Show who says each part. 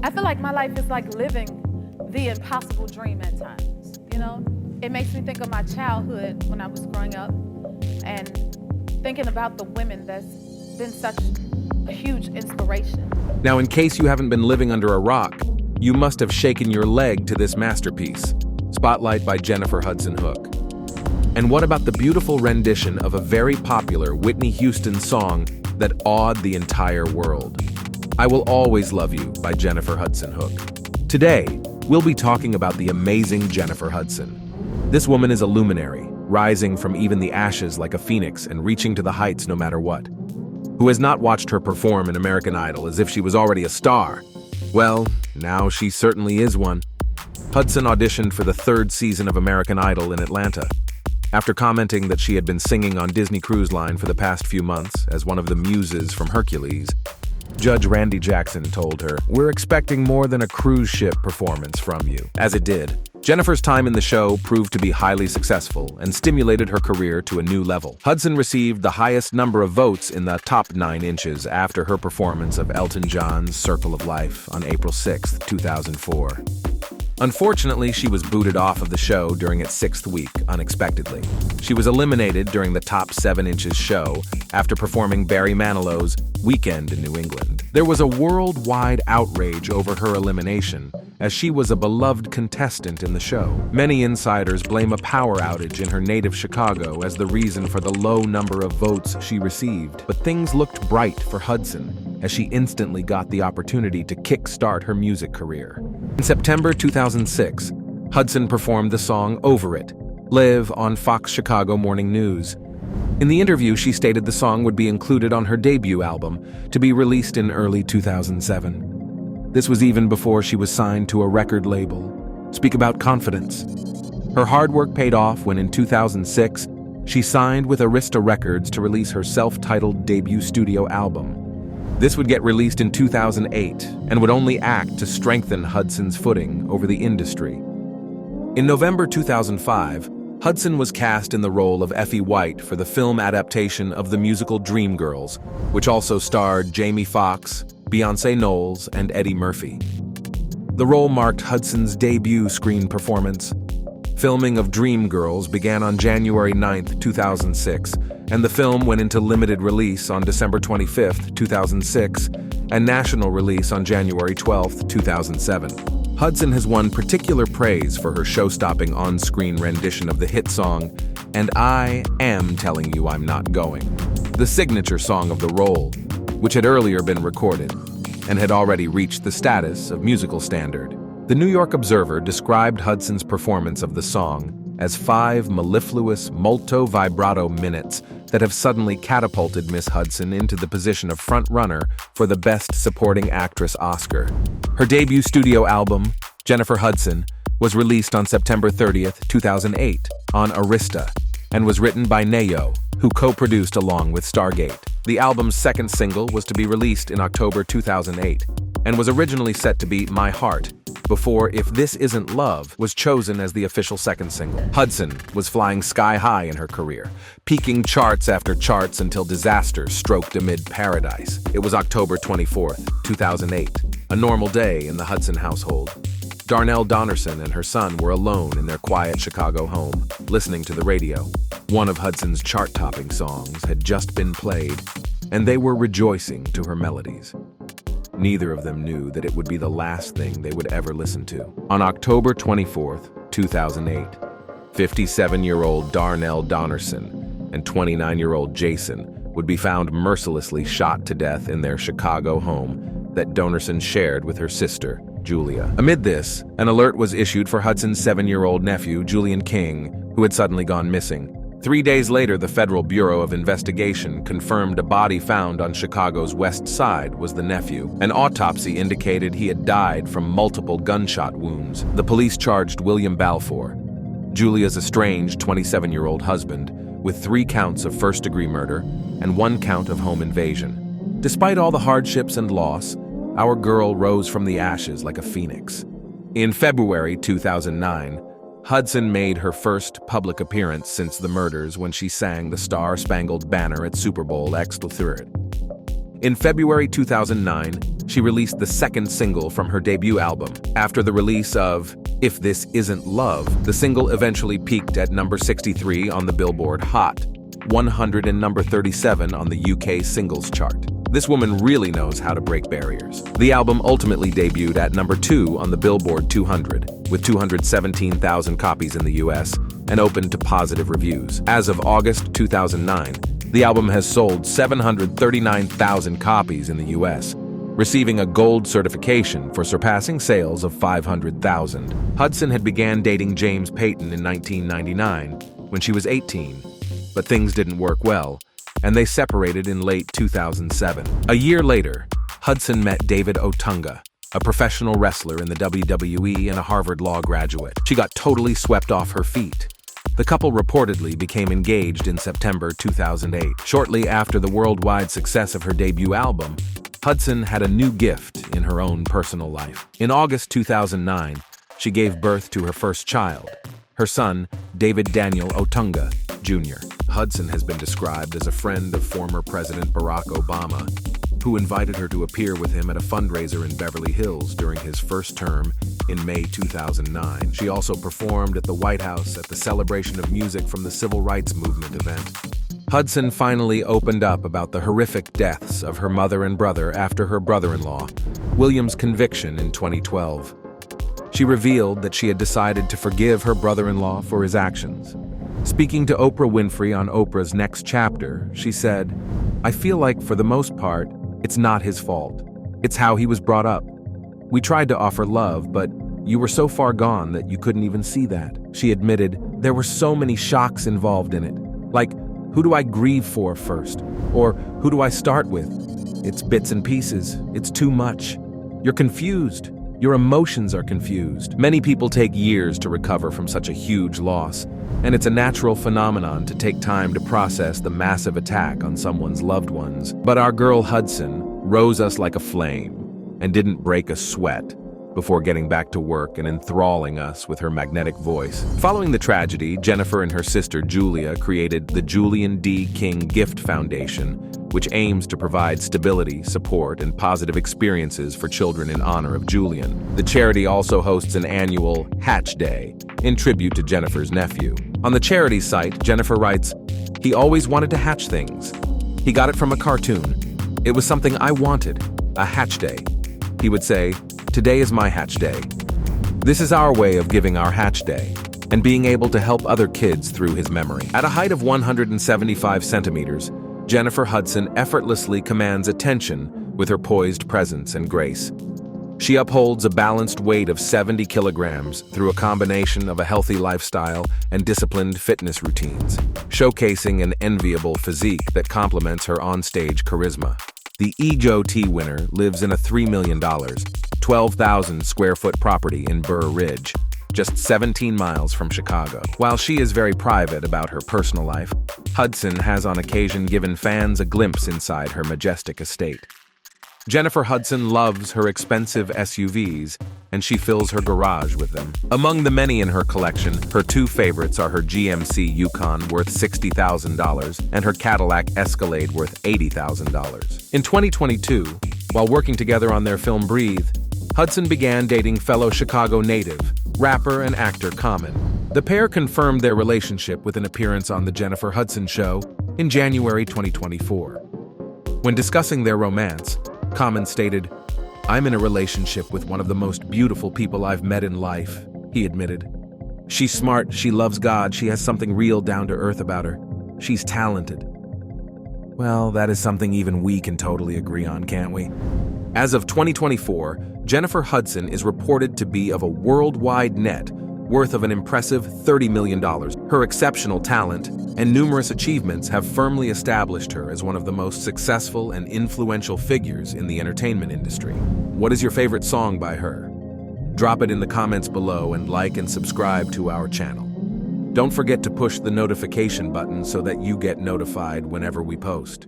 Speaker 1: I feel like my life is like living the impossible dream at times, you know? It makes me think of my childhood when I was growing up and thinking about the women that's been such a huge inspiration.
Speaker 2: Now, in case you haven't been living under a rock, you must have shaken your leg to this masterpiece, Spotlight by Jennifer Hudson Hook. And what about the beautiful rendition of a very popular Whitney Houston song that awed the entire world? I Will Always Love You by Jennifer Hudson Hook. Today, we'll be talking about the amazing Jennifer Hudson. This woman is a luminary, rising from even the ashes like a phoenix and reaching to the heights no matter what. Who has not watched her perform in American Idol as if she was already a star? Well, now she certainly is one. Hudson auditioned for the third season of American Idol in Atlanta. After commenting that she had been singing on Disney Cruise Line for the past few months as one of the muses from Hercules, Judge Randy Jackson told her, "We're expecting more than a cruise ship performance from you." As it did. Jennifer's time in the show proved to be highly successful and stimulated her career to a new level. Hudson received the highest number of votes in the top 9 inches after her performance of Elton John's Circle of Life on April 6, 2004. Unfortunately, she was booted off of the show during its 6th week, unexpectedly. She was eliminated during the top 7 inches show after performing Barry Manilow's Weekend in New England. There was a worldwide outrage over her elimination, as she was a beloved contestant in the show. Many insiders blame a power outage in her native Chicago as the reason for the low number of votes she received. But things looked bright for Hudson, as she instantly got the opportunity to kickstart her music career. In September 2006, Hudson performed the song Over It, live on Fox Chicago Morning News. In the interview, she stated the song would be included on her debut album, to be released in early 2007. This was even before she was signed to a record label. Speak about confidence. Her hard work paid off when in 2006, she signed with Arista Records to release her self-titled debut studio album. This would get released in 2008 and would only act to strengthen Hudson's footing over the industry. In November 2005, Hudson was cast in the role of Effie White for the film adaptation of the musical Dreamgirls, which also starred Jamie Foxx, Beyonce Knowles, and Eddie Murphy. The role marked Hudson's debut screen performance. Filming of Dreamgirls began on January 9, 2006, and the film went into limited release on December 25, 2006, and national release on January 12, 2007. Hudson has won particular praise for her show-stopping on-screen rendition of the hit song, And I Am Telling You I'm Not Going, the signature song of the role, which had earlier been recorded and had already reached the status of musical standard. The New York Observer described Hudson's performance of the song as 5 mellifluous, molto-vibrato minutes that have suddenly catapulted Miss Hudson into the position of front-runner for the Best Supporting Actress Oscar. Her debut studio album, Jennifer Hudson, was released on September 30th, 2008, on Arista, and was written by Neo, who co-produced along with Stargate. The album's second single was to be released in October 2008, and was originally set to be My Heart, before If This Isn't Love was chosen as the official second single. Hudson was flying sky high in her career, peaking charts after charts until disaster stroked amid paradise. It was October 24th, 2008, a normal day in the Hudson household. Darnell Donnerson and her son were alone in their quiet Chicago home, listening to the radio. One of Hudson's chart-topping songs had just been played, and they were rejoicing to her melodies. Neither of them knew that it would be the last thing they would ever listen to. On October 24th, 2008, 57-year-old Darnell Donnerson and 29-year-old Jason would be found mercilessly shot to death in their Chicago home that Donnerson shared with her sister, Julia. Amid this, an alert was issued for Hudson's 7-year-old nephew, Julian King, who had suddenly gone missing. 3 days later, the Federal Bureau of Investigation confirmed a body found on Chicago's West Side was the nephew. An autopsy indicated he had died from multiple gunshot wounds. The police charged William Balfour, Julia's estranged 27-year-old husband, with 3 counts of first-degree murder and 1 count of home invasion. Despite all the hardships and loss, our girl rose from the ashes like a phoenix. In February 2009, Hudson made her first public appearance since the murders when she sang the Star-Spangled Banner at Super Bowl XXIII. In February 2009, she released the second single from her debut album. After the release of If This Isn't Love, the single eventually peaked at number 63 on the Billboard Hot 100 and number 37 on the UK singles chart. This woman really knows how to break barriers. The album ultimately debuted at number 2 on the Billboard 200, with 217,000 copies in the US, and opened to positive reviews. As of August 2009, the album has sold 739,000 copies in the US, receiving a gold certification for surpassing sales of 500,000. Hudson had began dating James Payton in 1999 when she was 18, but things didn't work well, and they separated in late 2007. A year later, Hudson met David Otunga, a professional wrestler in the WWE and a Harvard Law graduate. She got totally swept off her feet. The couple reportedly became engaged in September 2008. Shortly after the worldwide success of her debut album, Hudson had a new gift in her own personal life. In August 2009, she gave birth to her first child, her son, David Daniel Otunga, Jr. Hudson has been described as a friend of former President Barack Obama, who invited her to appear with him at a fundraiser in Beverly Hills during his first term in May 2009. She also performed at the White House at the celebration of music from the Civil Rights Movement event. Hudson finally opened up about the horrific deaths of her mother and brother after her brother-in-law, William's conviction in 2012. She revealed that she had decided to forgive her brother-in-law for his actions. Speaking to Oprah Winfrey on Oprah's Next Chapter, she said, "I feel like, for the most part, it's not his fault. It's how he was brought up. We tried to offer love, but you were so far gone that you couldn't even see that." She admitted, "There were so many shocks involved in it. Like, who do I grieve for first? Or who do I start with? It's bits and pieces. It's too much. You're confused. Your emotions are confused." Many people take years to recover from such a huge loss, and it's a natural phenomenon to take time to process the massive attack on someone's loved ones. But our girl Hudson rose us like a flame and didn't break a sweat before getting back to work and enthralling us with her magnetic voice. Following the tragedy, Jennifer and her sister Julia created the Julian D. King Gift Foundation, which aims to provide stability, support, and positive experiences for children in honor of Julian. The charity also hosts an annual Hatch Day in tribute to Jennifer's nephew. On the charity site, Jennifer writes, "He always wanted to hatch things. He got it from a cartoon. It was something I wanted, a hatch day. He would say, 'Today is my hatch day.' This is our way of giving our hatch day and being able to help other kids through his memory." At a height of 175 centimeters, Jennifer Hudson effortlessly commands attention with her poised presence and grace. She upholds a balanced weight of 70 kilograms through a combination of a healthy lifestyle and disciplined fitness routines, showcasing an enviable physique that complements her onstage charisma. The EJOT winner lives in a $3 million, 12,000 square foot property in Burr Ridge, just 17 miles from Chicago. While she is very private about her personal life, Hudson has on occasion given fans a glimpse inside her majestic estate. Jennifer Hudson loves her expensive SUVs, and she fills her garage with them. Among the many in her collection, her two favorites are her GMC Yukon worth $60,000 and her Cadillac Escalade worth $80,000. In 2022, while working together on their film Breathe, Hudson began dating fellow Chicago native, rapper and actor Common. The pair confirmed their relationship with an appearance on The Jennifer Hudson Show in January 2024. When discussing their romance, Common stated, "I'm in a relationship with one of the most beautiful people I've met in life," he admitted. "She's smart, she loves God, she has something real down to earth about her. She's talented." Well, that is something even we can totally agree on, can't we? As of 2024, Jennifer Hudson is reported to be of a worldwide net worth of an impressive $30 million. Her exceptional talent and numerous achievements have firmly established her as one of the most successful and influential figures in the entertainment industry. What is your favorite song by her? Drop it in the comments below and like and subscribe to our channel. Don't forget to push the notification button so that you get notified whenever we post.